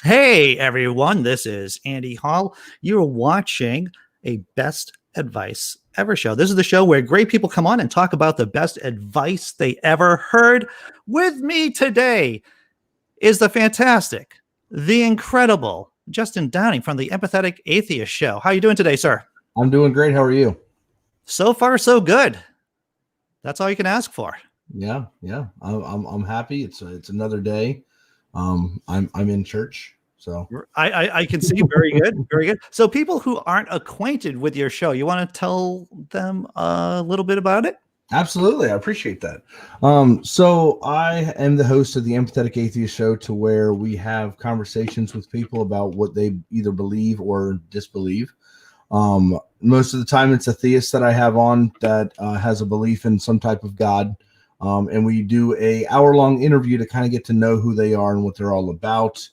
Hey everyone, this is Andy Hall. You're watching a Best Advice Ever show. This is the show where great people come on and talk about the best advice they ever heard. With me today is the fantastic, the incredible Justin Downing from the Empathetic Atheist show. How are you doing today, sir? I'm doing great. How are you? So far, so good. That's all you can ask for. Yeah. I'm happy. It's another day. I'm in church, so I can see. Very good, very good. So people who aren't acquainted with your show, you want to tell them a little bit about it? Absolutely, I appreciate that. So I am the host of the Empathetic Atheist show, to where we have conversations with people about what they either believe or disbelieve. Most of the time, it's a theist that I have on that has a belief in some type of God. And we do a hour-long interview to kind of get to know who they are and what they're all about.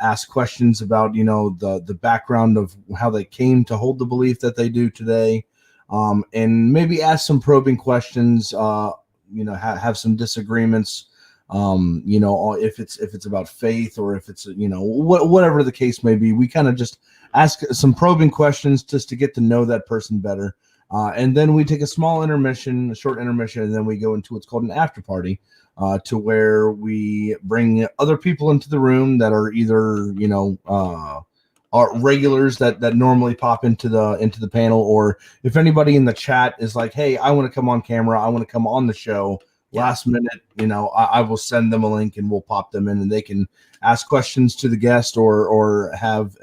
Ask questions about, the background of how they came to hold the belief that they do today. And maybe ask some probing questions, have some disagreements, if it's about faith, or if it's, whatever the case may be. We kind of just ask some probing questions just to get to know that person better. And then we take a short intermission, and then we go into what's called an after party, to where we bring other people into the room that are either, are regulars that normally pop into the panel, or if anybody in the chat is like, hey, I want to come on camera, I want to come on the show. Last minute, I will send them a link and we'll pop them in, and they can ask questions to the guest, or have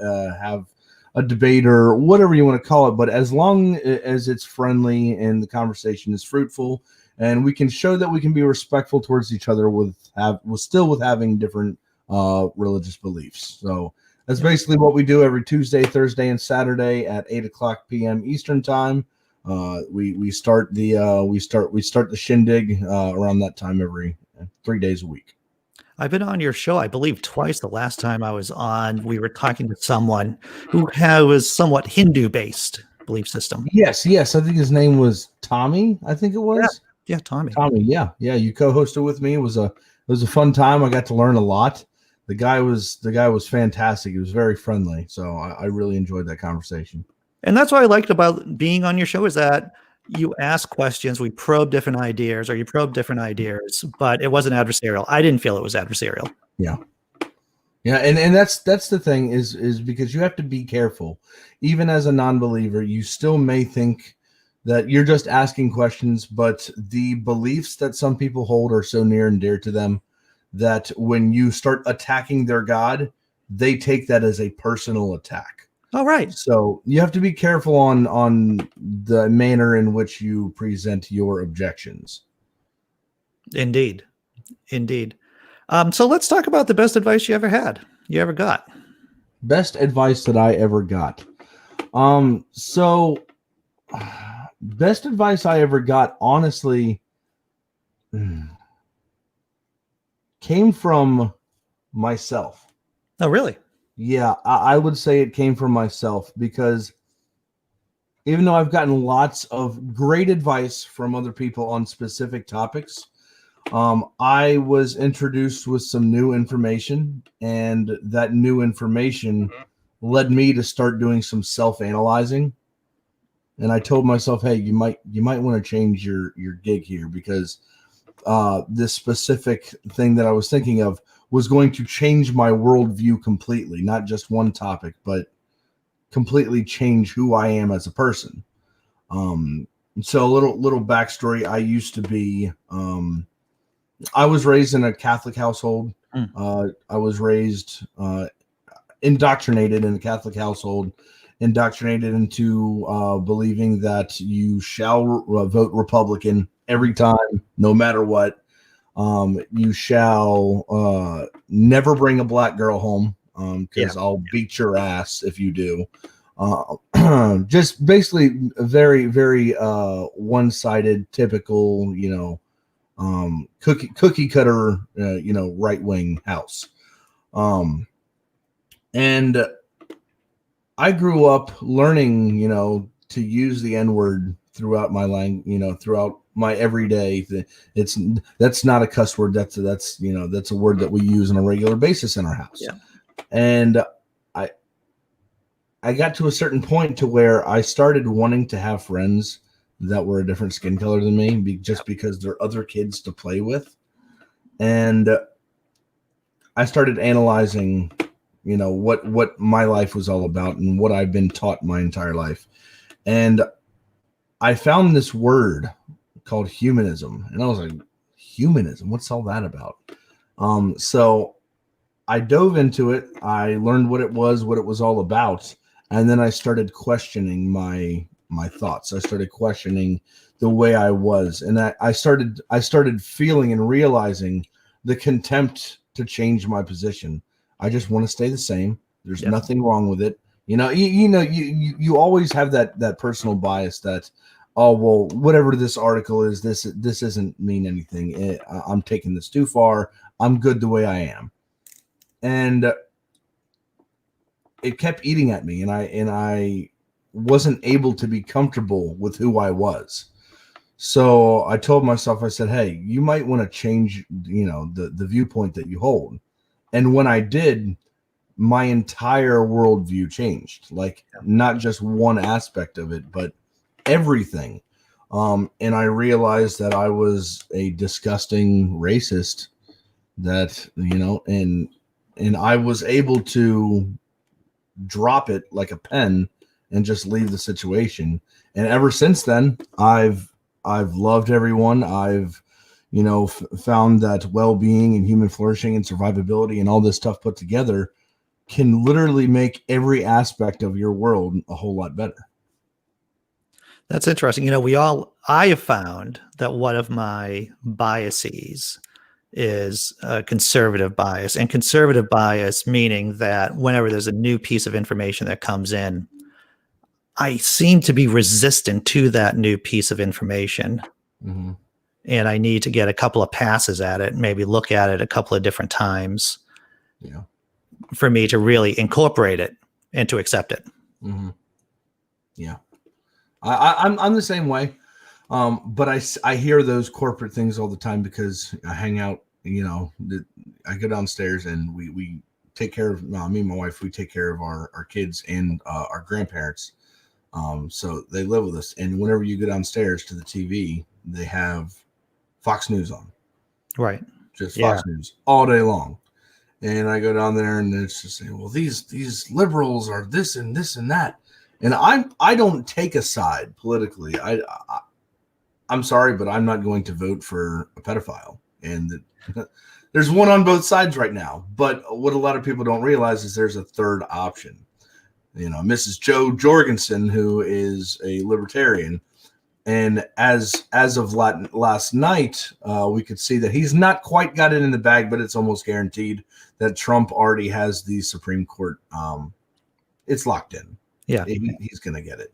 a debate, or whatever you want to call it. But as long as it's friendly and the conversation is fruitful, and we can show that we can be respectful towards each other with having different religious beliefs. So that's basically what we do every Tuesday, Thursday, and Saturday at 8:00 p.m. Eastern time. We start the shindig around that time every 3 days a week. I've been on your show, I believe, twice. The last time I was on, we were talking to someone who was somewhat Hindu-based belief system. Yes. I think his name was Tommy. I think it was. Yeah, Tommy. Tommy. Yeah. You co-hosted with me. It was a fun time. I got to learn a lot. The guy was fantastic. He was very friendly. So I really enjoyed that conversation. And that's what I liked about being on your show, is that you ask questions, we probe different ideas, or you probe different ideas, but it wasn't adversarial. I didn't feel it was adversarial. Yeah. And that's the thing is because you have to be careful. Even as a non-believer, you still may think that you're just asking questions, but the beliefs that some people hold are so near and dear to them that when you start attacking their God, they take that as a personal attack. All right. So you have to be careful on the manner in which you present your objections. Indeed. So let's talk about the best advice you ever got. Best advice that I ever got. Best advice I ever got, honestly, came from myself. Oh, really? Yeah, I would say it came from myself, because even though I've gotten lots of great advice from other people on specific topics, I was introduced with some new information, and that new information led me to start doing some self-analyzing. And I told myself, hey, you might want to change your gig here, because this specific thing that I was thinking of was going to change my worldview completely, not just one topic, but completely change who I am as a person. So a little backstory. I used to be, I was raised in a Catholic household. I was raised, indoctrinated in a Catholic household, indoctrinated into believing that you shall vote Republican every time, no matter what. You shall never bring a black girl home, because I'll beat your ass if you do. Just basically a very, very one-sided, typical, cookie cutter, right-wing house. And I grew up learning, to use the N-word throughout my language, throughout my everyday. That's not a cuss word. That's a word that we use on a regular basis in our house. Yeah. And I got to a certain point to where I started wanting to have friends that were a different skin color than me, just because they're other kids to play with. And I started analyzing, what my life was all about and what I've been taught my entire life. And I found this word called humanism. And I was like, humanism? What's all that about? So I dove into it. I learned what it was all about. And then I started questioning my thoughts. I started questioning the way I was. And I started feeling and realizing the contempt to change my position. I just want to stay the same. There's nothing wrong with it. You always have that personal bias that, oh, well, whatever this article is, this doesn't mean anything. I'm taking this too far. I'm good the way I am. And it kept eating at me, and I wasn't able to be comfortable with who I was. So I told myself, I said, hey, you might want to change, the viewpoint that you hold. And when I did, my entire worldview changed, like not just one aspect of it, but everything. And I realized that I was a disgusting racist, that, and I was able to drop it like a pen and just leave the situation. And ever since then, I've loved everyone. I've, found that well-being and human flourishing and survivability and all this stuff put together can literally make every aspect of your world a whole lot better. That's interesting. I have found that one of my biases is a conservative bias, and conservative bias meaning that whenever there's a new piece of information that comes in, I seem to be resistant to that new piece of information. Mm-hmm. And I need to get a couple of passes at it, maybe look at it a couple of different times for me to really incorporate it and to accept it. Mm-hmm. Yeah. I'm the same way. But I hear those corporate things all the time because I hang out, I go downstairs and we take care of, me and my wife, we take care of our kids and our grandparents. So they live with us. And whenever you go downstairs to the TV, they have Fox News on. Right. Just Fox News all day long. And I go down there and it's just saying, well, these liberals are this and this and that. And I don't take a side politically. I'm sorry, but I'm not going to vote for a pedophile. And there's one on both sides right now. But what a lot of people don't realize is there's a third option. Mrs. Joe Jorgensen, who is a libertarian. And as of last night, we could see that he's not quite got it in the bag, but it's almost guaranteed that Trump already has the Supreme Court. It's locked in. Yeah, he's going to get it.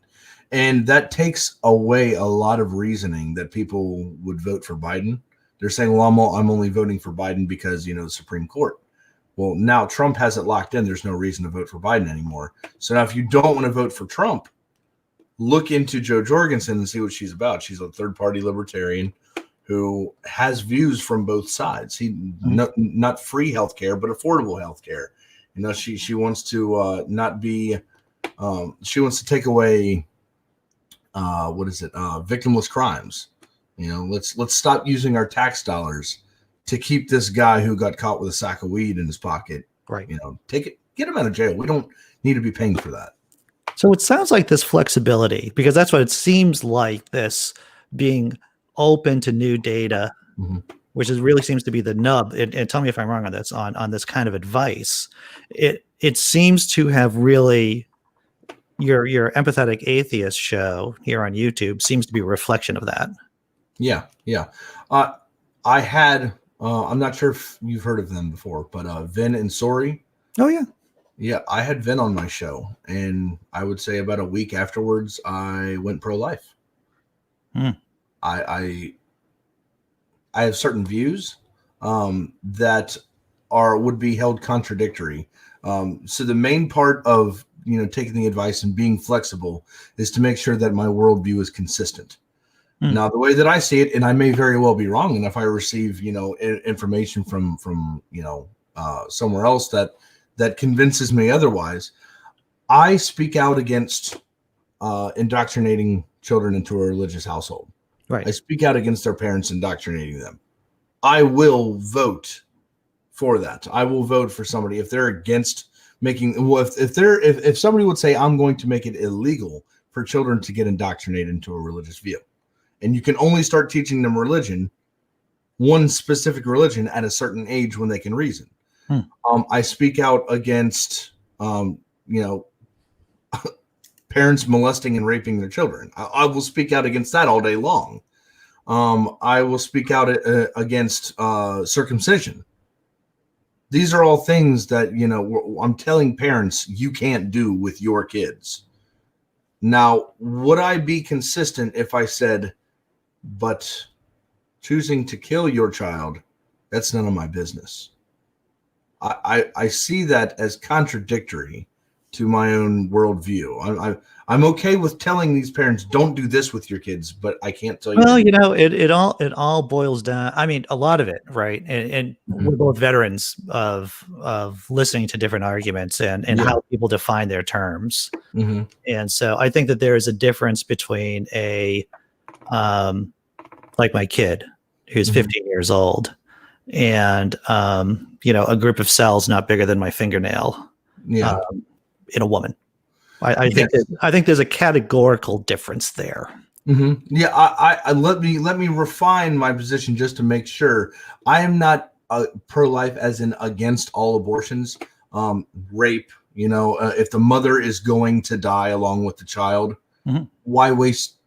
And that takes away a lot of reasoning that people would vote for Biden. They're saying, well, I'm only voting for Biden because, the Supreme Court. Well, now Trump has it locked in. There's no reason to vote for Biden anymore. So now if you don't want to vote for Trump, look into Joe Jorgensen and see what she's about. She's a third-party libertarian who has views from both sides. Not free healthcare, but affordable healthcare. She wants to not be. She wants to take away. Victimless crimes. Let's stop using our tax dollars to keep this guy who got caught with a sack of weed in his pocket. Right. Take it, get him out of jail. We don't need to be paying for that. So it sounds like this flexibility, because that's what it seems like, this being open to new data, which really seems to be the nub. And tell me if I'm wrong on this, on this kind of advice. It seems to have really, your Empathetic Atheist show here on YouTube seems to be a reflection of that. Yeah. I had, I'm not sure if you've heard of them before, but Vin and Sori. Oh, yeah. Yeah, I had Vin on my show, and I would say about a week afterwards, I went pro-life. I have certain views that would be held contradictory. So the main part of taking the advice and being flexible is to make sure that my worldview is consistent. Now, the way that I see it, and I may very well be wrong, and if I receive information from somewhere else that that convinces me otherwise. I speak out against indoctrinating children into a religious household. Right. I speak out against their parents indoctrinating them. I will vote for that. I will vote for somebody if they're against making. Well, if somebody would say, I'm going to make it illegal for children to get indoctrinated into a religious view, and you can only start teaching them religion, one specific religion, at a certain age when they can reason. I speak out against parents molesting and raping their children. I will speak out against that all day long. I will speak out against circumcision. These are all things that, I'm telling parents you can't do with your kids. Now, would I be consistent if I said, but choosing to kill your child, that's none of my business? I see that as contradictory to my own worldview. I'm okay with telling these parents, don't do this with your kids, but I can't tell you. Well, it all boils down. I mean, a lot of it, right? And we're both veterans of listening to different arguments and how people define their terms. Mm-hmm. And so I think that there is a difference between like my kid who's 15 years old and, a group of cells not bigger than my fingernail in a woman. I think there's a categorical difference there. Mm-hmm. Yeah, I let me refine my position just to make sure. I am not pro-life as in against all abortions. Rape, if the mother is going to die along with the child, why waste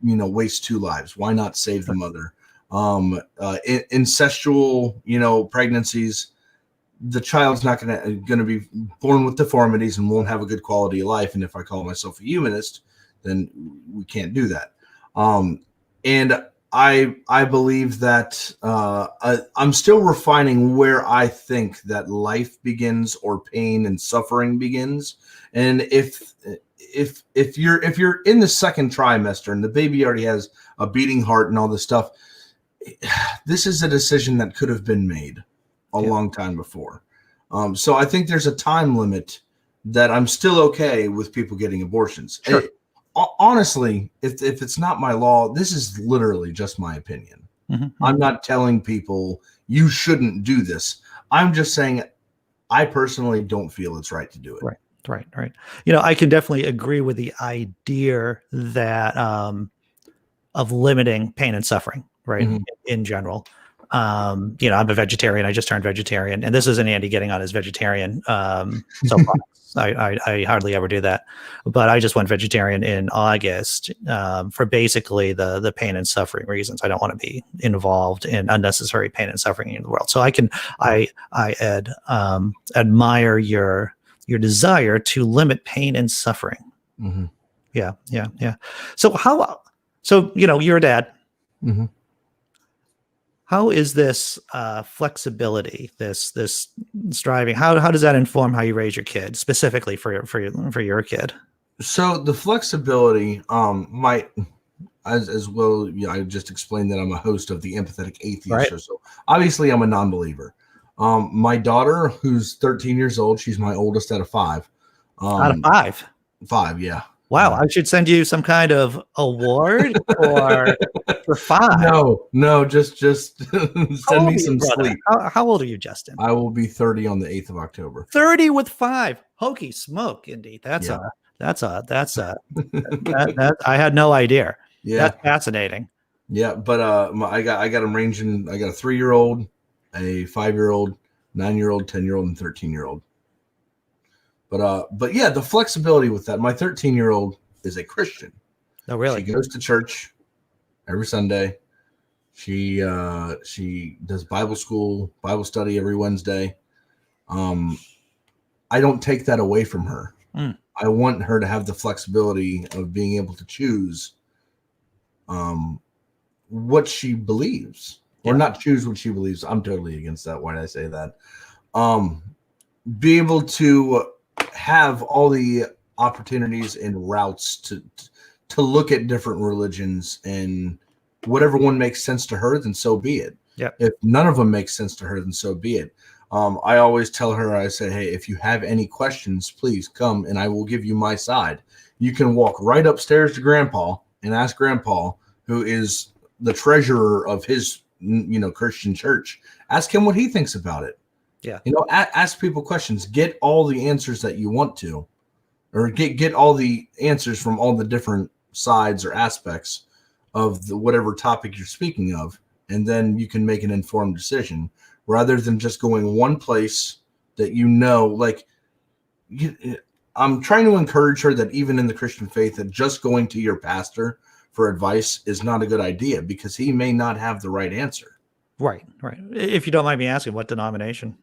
two lives? Why not save the mother? Incestual, pregnancies, the child's not going to be born with deformities and won't have a good quality of life. And if I call myself a humanist, then we can't do that. And I believe that I'm still refining where I think that life begins or pain and suffering begins. And if you're in the second trimester and the baby already has a beating heart and all this stuff, this is a decision that could have been made a long time before. So I think there's a time limit that I'm still okay with people getting abortions. Sure. Honestly, if it's not my law, this is literally just my opinion. Mm-hmm. I'm not telling people you shouldn't do this. I'm just saying I personally don't feel it's right to do it. Right. I can definitely agree with the idea that of limiting pain and suffering, right? In general. I'm a vegetarian. I just turned vegetarian, and this isn't Andy getting on his vegetarian soapbox. I hardly ever do that, but I just went vegetarian in August for basically the pain and suffering reasons. I don't want to be involved in unnecessary pain and suffering in the world. So I admire your desire to limit pain and suffering. Mm-hmm. Yeah. So you're a dad. Mm-hmm. How is this flexibility, this striving? How does that inform how you raise your kid, specifically for your kid? So the flexibility might, as well. I just explained that I'm a host of the Empathetic Atheist show. So obviously I'm a non-believer. My daughter, who's 13 years old, she's my oldest out of 5. Out of 5? 5, yeah. Wow, I should send you some kind of award for 5. No, just send me some sleep. How old are you, Justin? I will be 30 on the 8th of October. 30 with 5. Hokey smoke, indeed. That's I had no idea. Yeah, that's fascinating. Yeah, but I got them ranging. I got a 3-year-old, a 5-year-old, 9-year-old, 10-year-old, and 13-year-old. But yeah, the flexibility with that. My 13-year-old is a Christian. Oh, really? She goes to church every Sunday. She does Bible study every Wednesday. I don't take that away from her. I want her to have the flexibility of being able to choose what she believes, or not choose what she believes. I'm totally against that. Why did I say that? Be able to have all the opportunities and routes to look at different religions, and whatever one makes sense to her, then so be it. Yeah. If none of them make sense to her, then so be it. I always tell her, I say, hey, if you have any questions, please come and I will give you my side. You can walk right upstairs to Grandpa and ask Grandpa, who is the treasurer of his, Christian church. Ask him what he thinks about it. Yeah. Ask people questions. Get all the answers that you want to, or get all the answers from all the different sides or aspects of whatever topic you're speaking of, and then you can make an informed decision rather than just going one place that I'm trying to encourage her that even in the Christian faith, that just going to your pastor for advice is not a good idea because he may not have the right answer. Right. If you don't mind me asking, what denomination?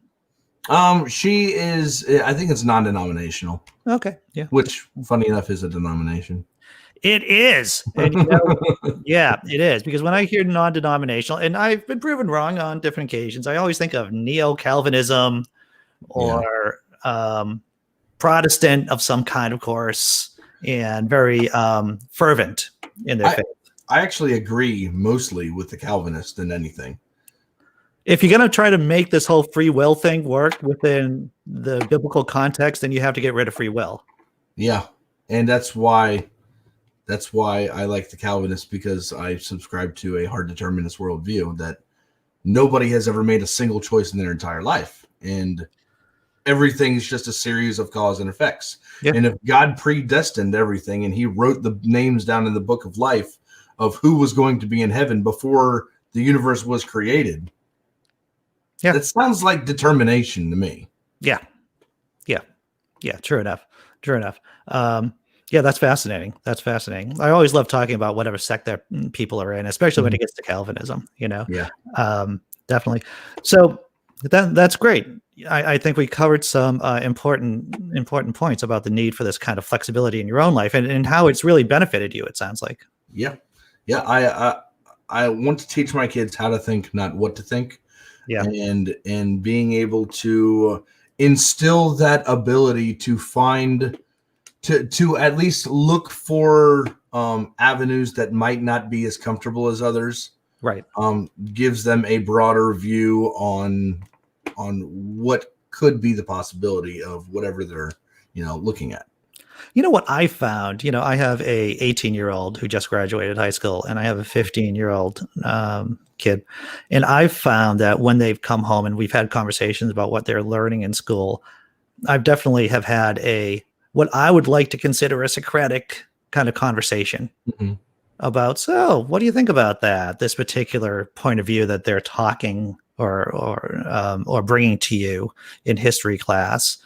She is, I think it's non-denominational. Okay. Yeah. Which, funny enough, is a denomination. It is. And, yeah, it is. Because when I hear non-denominational, and I've been proven wrong on different occasions, I always think of neo-Calvinism or Protestant of some kind, of course, and very fervent in their faith. I actually agree mostly with the Calvinists than anything. If you're going to try to make this whole free will thing work within the biblical context, then you have to get rid of free will. Yeah. And that's why I like the Calvinists, because I subscribe to a hard determinist worldview that nobody has ever made a single choice in their entire life. And everything's just a series of cause and effects. Yeah. And if God predestined everything and he wrote the names down in the book of life of who was going to be in heaven before the universe was created, that sounds like determination to me. Yeah. True enough. Yeah, that's fascinating. I always love talking about whatever sect that people are in, especially when it gets to Calvinism, Yeah. Definitely. So that's great. I think we covered some important points about the need for this kind of flexibility in your own life and how it's really benefited you, it sounds like. Yeah. I want to teach my kids how to think, not what to think. Yeah. And being able to instill that ability to find, to at least look for avenues that might not be as comfortable as others. Right. Gives them a broader view on what could be the possibility of whatever they're, looking at. You know what I found? I have a 18-year-old who just graduated high school, and I have a 15-year-old kid. And I've found that when they've come home and we've had conversations about what they're learning in school, I've definitely have had what I would like to consider a Socratic kind of conversation about, so what do you think about that? This particular point of view that they're talking or bringing to you in history class,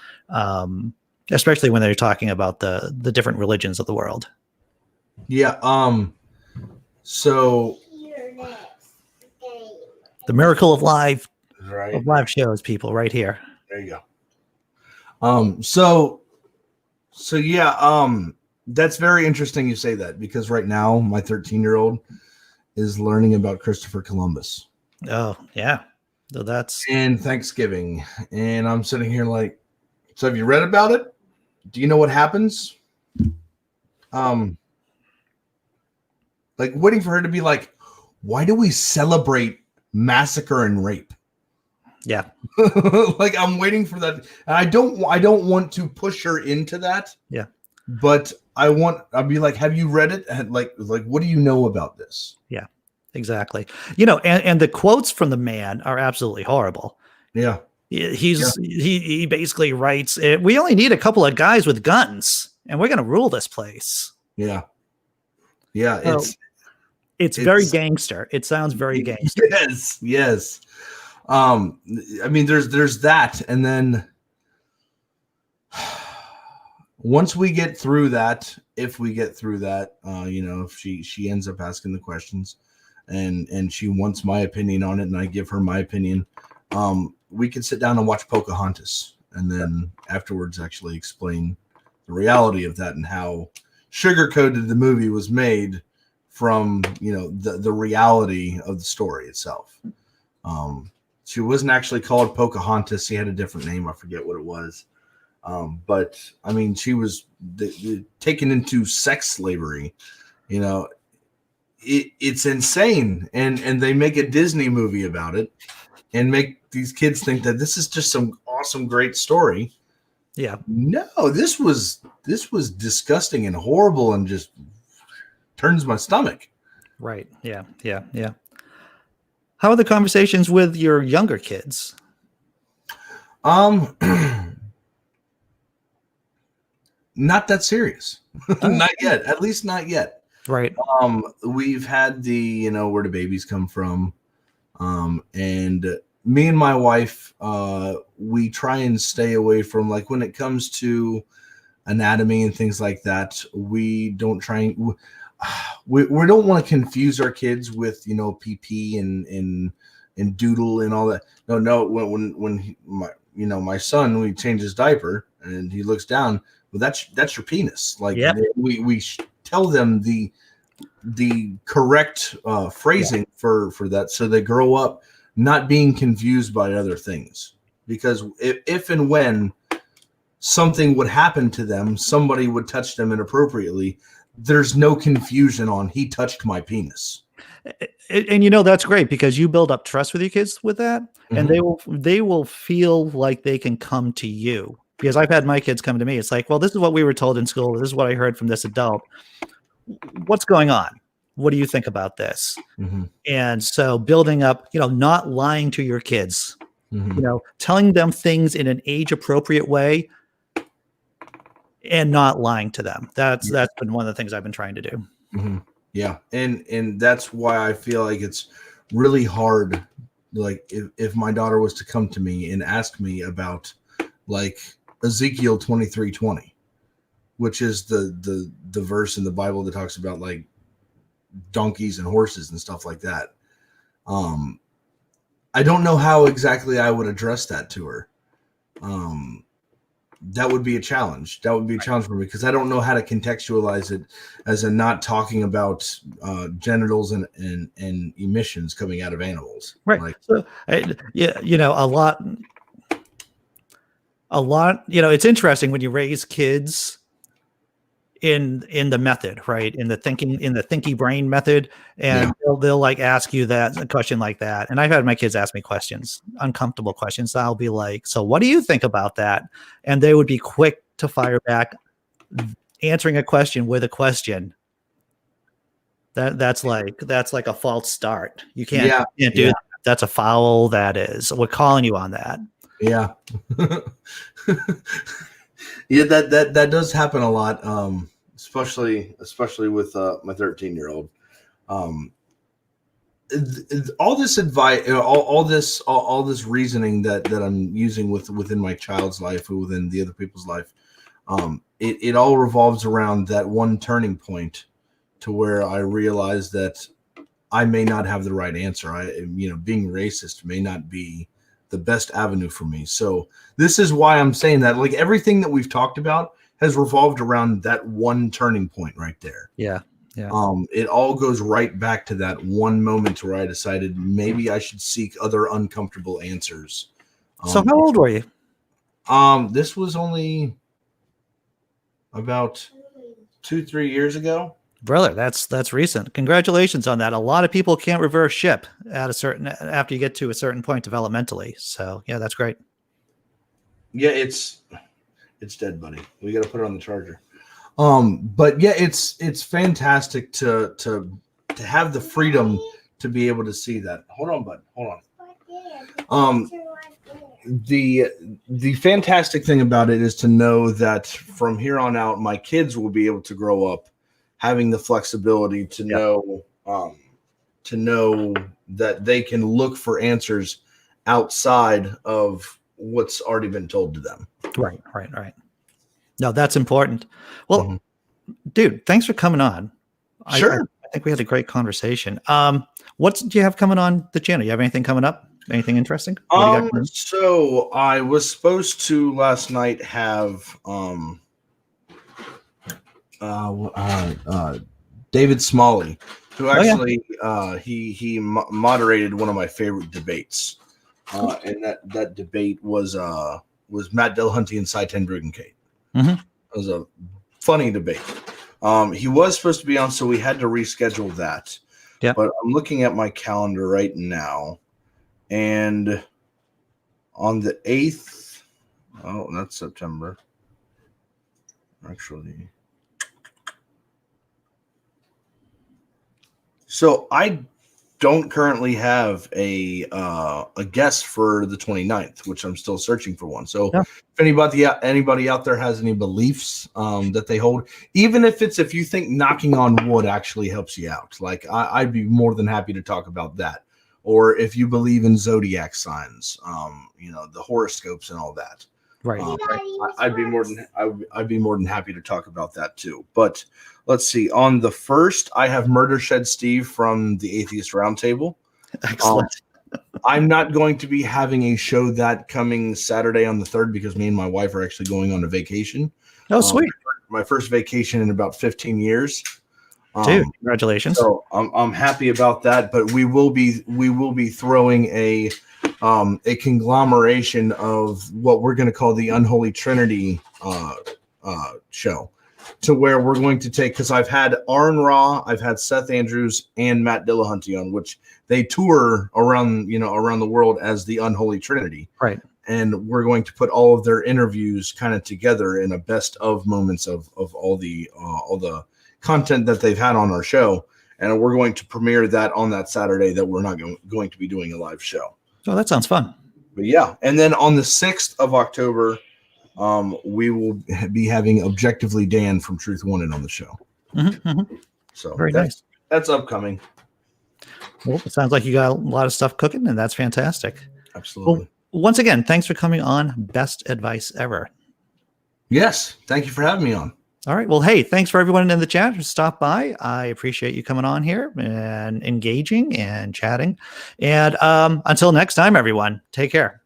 especially when they're talking about the different religions of the world. Yeah. So the miracle of live, right. Of live shows, people, right here. There you go. So yeah. That's very interesting you say that, because right now my 13-year-old is learning about Christopher Columbus. Oh yeah. So and Thanksgiving, and I'm sitting here like, so have you read about it? Do you know what happens? Like waiting for her to be like, why do we celebrate massacre and rape? Yeah. Like I'm waiting for that. And I don't want to push her into that. Yeah. But I'll be like, have you read it? And like, what do you know about this? Yeah, exactly. And the quotes from the man are absolutely horrible. Yeah. He basically writes, we only need a couple of guys with guns and we're going to rule this place. Yeah. Yeah. So it's very gangster. It sounds very gangster. Yes. I mean, there's that. And then once we get through that, if we get through that, if she ends up asking the questions and she wants my opinion on it and I give her my opinion, we can sit down and watch Pocahontas and then afterwards actually explain the reality of that and how sugar-coated the movie was made from, the reality of the story itself. She wasn't actually called Pocahontas. She had a different name. I forget what it was. But I mean, she was taken into sex slavery. It's insane. And they make a Disney movie about it. and make these kids think that this is just some awesome, great story. Yeah. No, this was disgusting and horrible and just turns my stomach. Right. Yeah. Yeah. Yeah. How are the conversations with your younger kids? Not that serious. Not yet. At least not yet. Right. We've had the, where do babies come from? And me and my wife, we try and stay away from, like, when it comes to anatomy and things like that, we don't try and we don't want to confuse our kids with, PP and doodle and all that. No. When my son, we change his diaper and he looks down, well, that's your penis. Like, yep. we tell them the correct phrasing for that, so they grow up not being confused by other things. Because if and when something would happen to them, somebody would touch them inappropriately, there's no confusion on, he touched my penis. And that's great, because you build up trust with your kids with that, and they will feel like they can come to you. Because I've had my kids come to me. It's like, well, this is what we were told in school. This is what I heard from this adult. What's going on? What do you think about this? Mm-hmm. And so building up, not lying to your kids, telling them things in an age appropriate way and not lying to them. That's been one of the things I've been trying to do. Mm-hmm. Yeah. And that's why I feel like it's really hard. Like, if my daughter was to come to me and ask me about, like, Ezekiel 23:20, which is the verse in the Bible that talks about, like, donkeys and horses and stuff like that. I don't know how exactly I would address that to her. That would be a challenge. That would be a challenge for me, because I don't know how to contextualize it as a not talking about genitals and emissions coming out of animals. Right. Like, so, a lot, it's interesting when you raise kids in the method, right? In the thinky brain method. And they'll like ask you a question like that. And I've had my kids ask me questions, uncomfortable questions. I'll be like, so what do you think about that? And they would be quick to fire back, answering a question with a question. That's like a false start. You can't do that. That's a foul. That is, we're calling you on that. Yeah. Yeah, that does happen a lot, especially with my 13-year-old. All this advice, all this reasoning that I'm using within my child's life or within the other people's life, it all revolves around that one turning point, to where I realize that I may not have the right answer. Being racist may not be the best avenue for me. So this is why I'm saying that, like, everything that we've talked about has revolved around that one turning point right there. Yeah. Yeah. It all goes right back to that one moment where I decided maybe I should seek other uncomfortable answers. So how old were you? This was only about 2-3 years ago. Brother, that's recent. Congratulations on that. A lot of people can't reverse ship after you get to a certain point developmentally. So yeah, that's great. Yeah, it's dead, buddy. We got to put it on the charger. But yeah, it's fantastic to have the freedom to be able to see that. Hold on, bud. Hold on. The fantastic thing about it is to know that from here on out, my kids will be able to grow up having the flexibility to know that they can look for answers outside of what's already been told to them. Right. No, that's important. Well, dude, thanks for coming on. Sure. I think we had a great conversation. What do you have coming on the channel? You have anything coming up? Anything interesting? So I was supposed to last night have David Smalley, who actually he moderated one of my favorite debates, and that debate was Matt Dillahunty and Cy Ten Bruggencate. It was a funny debate. He was supposed to be on, so we had to reschedule that. Yeah. But I'm looking at my calendar right now. And on the 8th, oh, that's September. Actually. So I don't currently have a guest for the 29th, which I'm still searching for one. So if anybody out there has any beliefs that they hold, even if you think knocking on wood actually helps you out, like I'd be more than happy to talk about that. Or if you believe in zodiac signs, the horoscopes and all that. Right. I'd be more than happy to talk about that too. But let's see. On the 1st, I have Murder Shed Steve from the Atheist Roundtable. Excellent. I'm not going to be having a show that coming Saturday on the 3rd because me and my wife are actually going on a vacation. Oh, sweet. My first vacation in about 15 years. Dude, congratulations. So I'm happy about that, but we will be throwing a conglomeration of what we're going to call the Unholy Trinity show, to where we're going to take, because I've had Aaron Ra, I've had Seth Andrews and Matt Dillahunty on, which they tour around the world as the Unholy Trinity. Right. And we're going to put all of their interviews kind of together in a best of moments of all the content that they've had on our show, and we're going to premiere that on that Saturday that we're not going to be doing a live show. Oh, that sounds fun. But yeah, and then on the 6th of October, we will be having Objectively Dan from Truth Wanted on the show. Mm-hmm, mm-hmm. So very nice. That's upcoming. Well, it sounds like you got a lot of stuff cooking, and that's fantastic. Absolutely. Well, once again, thanks for coming on Best Advice Ever. Yes, thank you for having me on. All right. Well, hey, thanks for everyone in the chat who stopped by. I appreciate you coming on here and engaging and chatting. And until next time, everyone, take care.